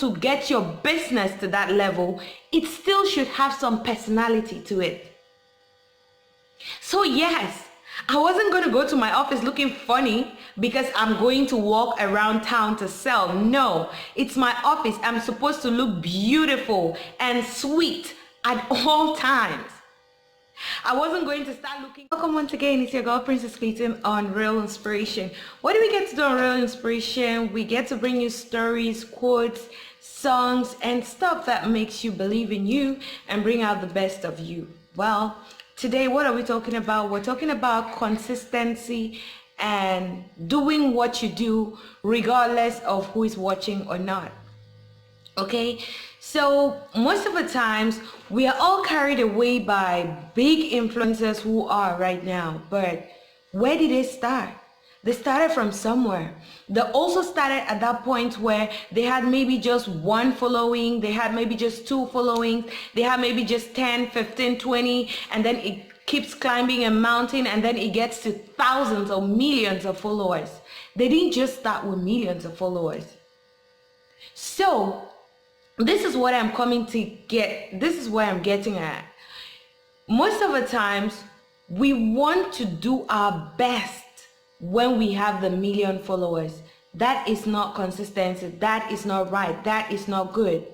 to get your business to that level, it still should have some personality to it. So yes, I wasn't going to go to my office looking funny because I'm going to walk around town to sell. No, it's my office. I'm supposed to look beautiful and sweet at all times. I wasn't going to start looking. Welcome once again. It's your girl Princess Clayton on Real Inspiration. What do we get to do on Real Inspiration? We get to bring you stories, quotes, songs, and stuff that makes you believe in you and bring out the best of you. Well, today, what are we talking about? We're talking about consistency and doing what you do regardless of who is watching or not. Okay, so most of the times we are all carried away by big influencers who are right now, but where did they start? They started from somewhere. They also started at that point where they had maybe just one following, they had maybe just two followings, they had maybe just 10, 15, 20, and then it keeps climbing a mountain, and then it gets to thousands or millions of followers. They didn't just start with millions of followers. So this is what I'm coming to get. This is where I'm getting at. Most of the times we want to do our best when we have the million followers. That is not consistency. That is not right. That is not good.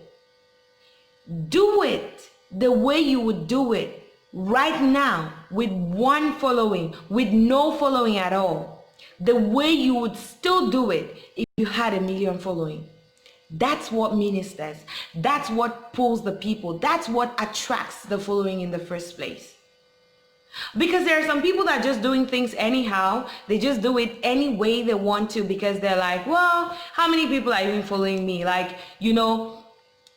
Do it the way you would do it right now with one following, with no following at all. The way you would still do it if you had a million following. That's what ministers. That's what pulls the people. That's what attracts the following in the first place. Because there are some people that are just doing things anyhow. They just do it any way they want to because they're like, well, how many people are even following me? Like, you know,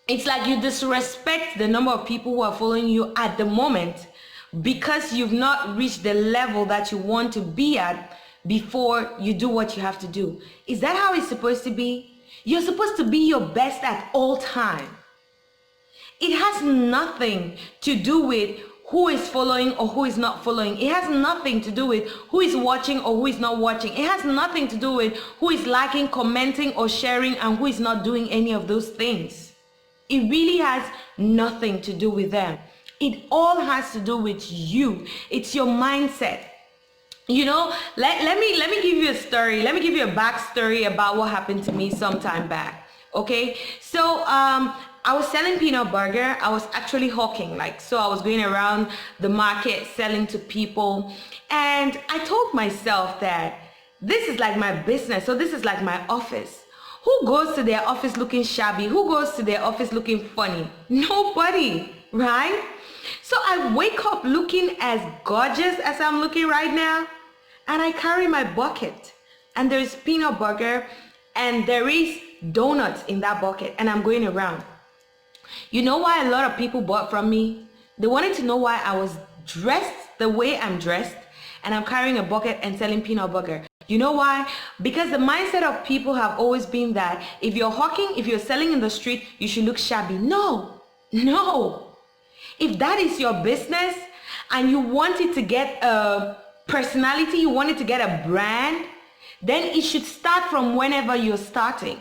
it's like you disrespect the number of people who are following you at the moment because you've not reached the level that you want to be at before you do what you have to do. Is that how it's supposed to be? You're supposed to be your best at all time. It has nothing to do with who is following or who is not following. It has nothing to do with who is watching or who is not watching. It has nothing to do with who is liking, commenting, or sharing and who is not doing any of those things. It really has nothing to do with them. It all has to do with you. It's your mindset. You know, let me give you a story. Let me give you a backstory about what happened to me some time back. Okay, so I was selling peanut butter. I was actually hawking, so I was going around the market selling to people, and I told myself that this is like my business, so this is like my office. Who goes to their office looking shabby? Who goes to their office looking funny? Nobody, right? So I wake up looking as gorgeous as I'm looking right now, and I carry my bucket, and there's peanut butter, and there is donuts in that bucket, and I'm going around. You know why a lot of people bought from me? They wanted to know why I was dressed the way I'm dressed, and I'm carrying a bucket and selling peanut butter. You know why? Because the mindset of people have always been that if you're hawking, if you're selling in the street, you should look shabby. No. If that is your business and you want it to get a personality, you want it to get a brand, then it should start from whenever you're starting.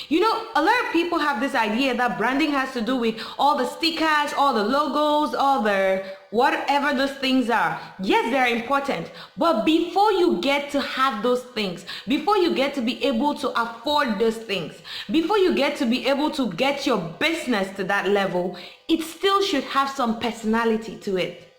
You know, a lot of people have this idea that branding has to do with all the stickers, all the logos, all the whatever those things are. Yes, they're important. But before you get to have those things, before you get to be able to afford those things, before you get to be able to get your business to that level, it still should have some personality to it.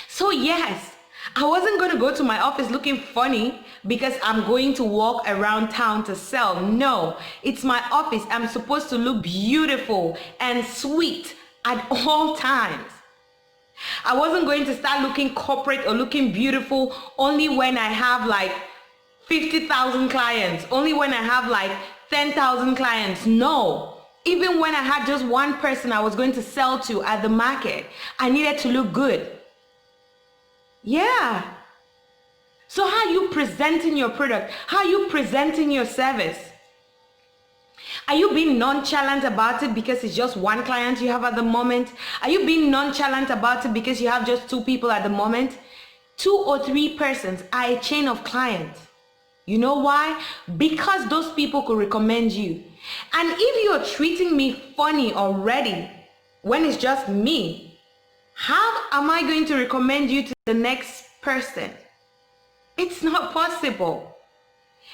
So yes, I wasn't going to go to my office looking funny because I'm going to walk around town to sell. No, it's my office. I'm supposed to look beautiful and sweet at all times. I wasn't going to start looking corporate or looking beautiful only when I have 50,000 clients, only when I have 10,000 clients. No, even when I had just one person I was going to sell to at the market, I needed to look good. Yeah. So how are you presenting your product? How are you presenting your service? Are you being nonchalant about it because it's just one client you have at the moment? Are you being nonchalant about it because you have just two people at the moment? 2 or 3 persons are a chain of clients. You know why? Because those people could recommend you. And if you're treating me funny already, when it's just me, how am I going to recommend you to the next person? It's not possible.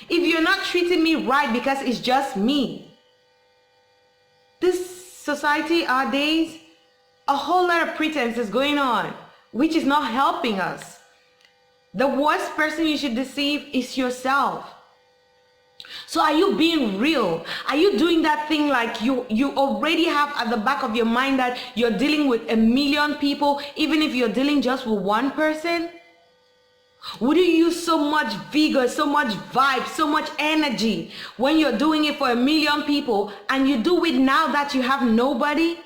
If you're not treating me right because it's just me, this society, our days, a whole lot of pretense is going on, which is not helping us. The worst person you should deceive is yourself. So are you being real? Are you doing that thing like you already have at the back of your mind that you're dealing with a million people, even if you're dealing just with one person? Would you use so much vigor, so much vibe, so much energy when you're doing it for a million people and you do it now that you have nobody?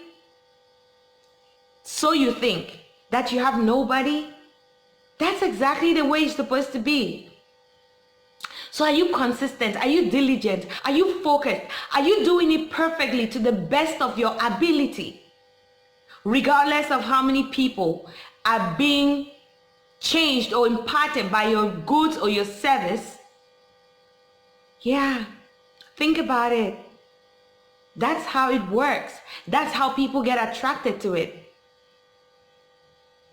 So you think that you have nobody? That's exactly the way it's supposed to be. So are you consistent? Are you diligent? Are you focused? Are you doing it perfectly to the best of your ability? Regardless of how many people are being changed or imparted by your goods or your service? Yeah, think about it. That's how it works. That's how people get attracted to it.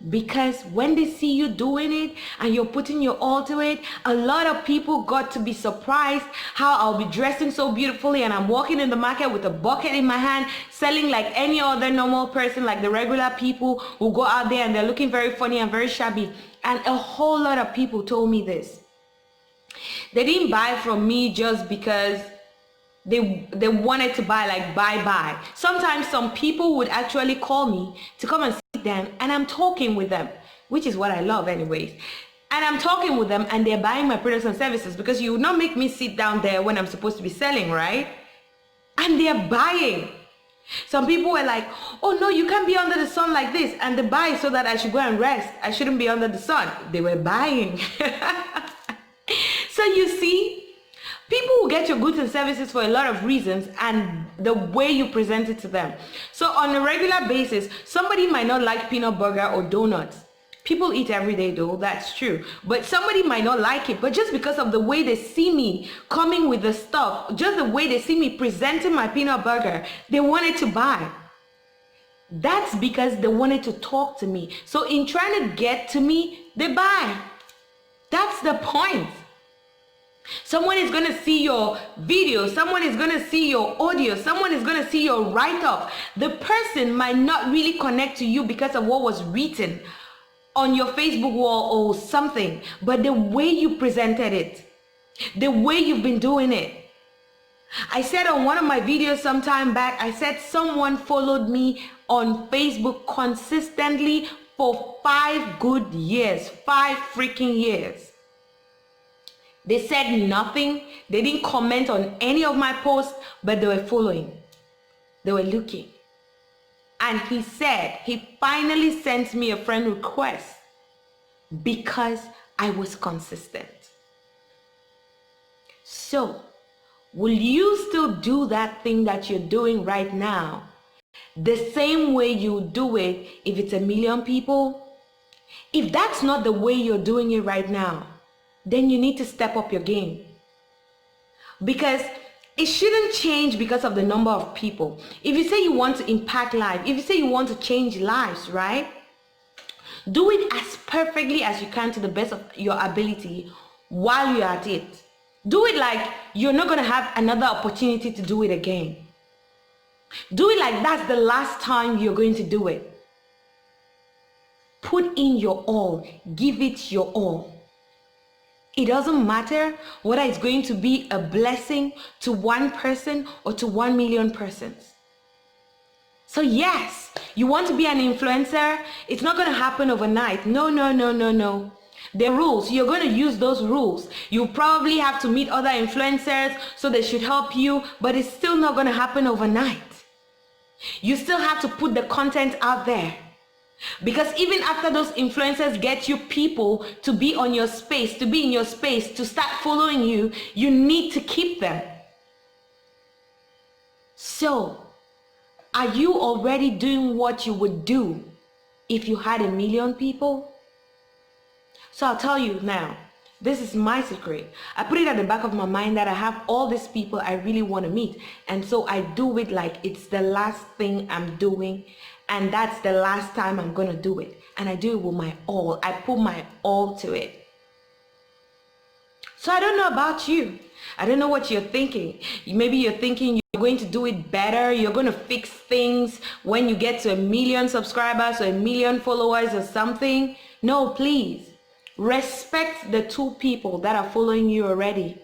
Because when they see you doing it and you're putting your all to it, a lot of people got to be surprised how I'll be dressing so beautifully and I'm walking in the market with a bucket in my hand, selling like any other normal person, like the regular people who go out there and they're looking very funny and very shabby. And a whole lot of people told me this. They didn't buy from me just because they wanted to buy, like buy. Sometimes some people would actually call me to come and sit down and I'm talking with them, which is what I love anyways. And I'm talking with them and they're buying my products and services, because you would not make me sit down there when I'm supposed to be selling, right? And they're buying. Some people were like, oh no, you can't be under the sun like this, and they buy so that I should go and rest. I shouldn't be under the sun. They were buying. So you see, people will get your goods and services for a lot of reasons and the way you present it to them. So on a regular basis, somebody might not like peanut butter or donuts. People eat every day though, that's true. But somebody might not like it, but just because of the way they see me coming with the stuff, just the way they see me presenting my peanut butter, they wanted to buy. That's because they wanted to talk to me. So in trying to get to me, they buy. That's the point. Someone is going to see your video, someone is going to see your audio, someone is going to see your write-up. The person might not really connect to you because of what was written on your Facebook wall or something, but the way you presented it, the way you've been doing it. I said on one of my videos some time back, I said someone followed me on Facebook consistently for 5 good years, 5 freaking years. They said nothing. They didn't comment on any of my posts, but they were following. They were looking. And he said he finally sent me a friend request because I was consistent. So, will you still do that thing that you're doing right now the same way you do it if it's a million people? If that's not the way you're doing it right now, then you need to step up your game. Because it shouldn't change because of the number of people. If you say you want to impact lives, if you say you want to change lives, right? Do it as perfectly as you can to the best of your ability while you're at it. Do it like you're not going to have another opportunity to do it again. Do it like that's the last time you're going to do it. Put in your all. Give it your all. It doesn't matter whether it's going to be a blessing to one person or to 1 million persons. So yes, you want to be an influencer. It's not going to happen overnight. No. The rules, you're going to use those rules. You probably have to meet other influencers so they should help you, but it's still not going to happen overnight. You still have to put the content out there. Because even after those influencers get you people to be on your space, to be in your space, to start following you, you need to keep them. So, are you already doing what you would do if you had 1 million people? So I'll tell you now, This is my secret. I put it at the back of my mind that I have all these people I really want to meet. And so I do it like it's the last thing I'm doing. And that's the last time I'm going to do it. And I do it with my all. I put my all to it. So I don't know about you. I don't know what you're thinking. Maybe you're thinking you're going to do it better. You're going to fix things when you get to 1 million subscribers or 1 million followers or something. No, please. Respect the 2 people that are following you already.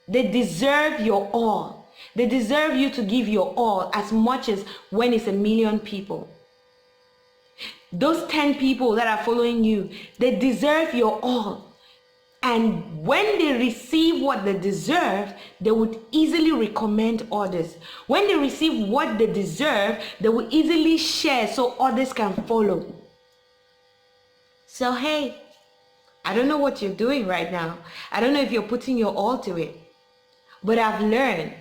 They deserve your all. They deserve you to give your all as much as when it's 1 million people. Those 10 people that are following you, they deserve your all. And when they receive what they deserve, they would easily recommend others. When they receive what they deserve, they will easily share so others can follow. So hey, I don't know what you're doing right now. I don't know if you're putting your all to it. But I've learned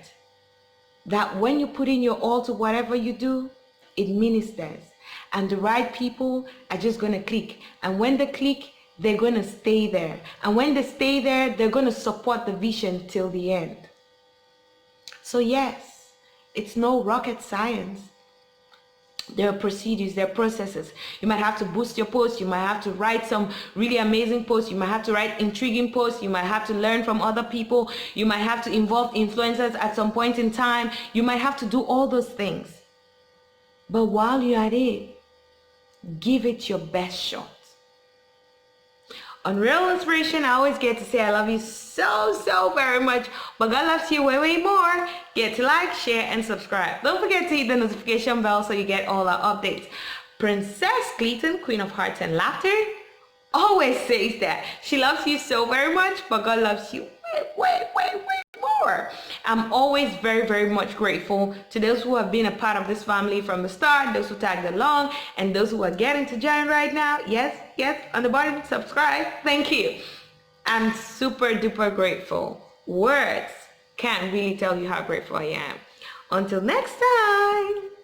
that when you put in your all to whatever you do, it ministers. And the right people are just going to click. And when they click, they're going to stay there. And when they stay there, they're going to support the vision till the end. So yes, it's no rocket science. There are procedures, there are processes. You might have to boost your post. You might have to write some really amazing posts. You might have to write intriguing posts. You might have to learn from other people. You might have to involve influencers at some point in time. You might have to do all those things. But while you're at it, give it your best shot. On Real Inspiration, I always get to say I love you so very much, but God loves you way more. Get to like, share, and subscribe. Don't forget to hit the notification bell so you get all our updates. Princess Clayton, Queen of Hearts and Laughter, always says that she loves you so very much, but God loves you way more. I'm always very much grateful to those who have been a part of this family from the start, those who tagged along, and those who are getting to join right now. Yes, on the bottom, subscribe. Thank you. I'm super duper grateful. Words can't really tell you how grateful I am. Until next time.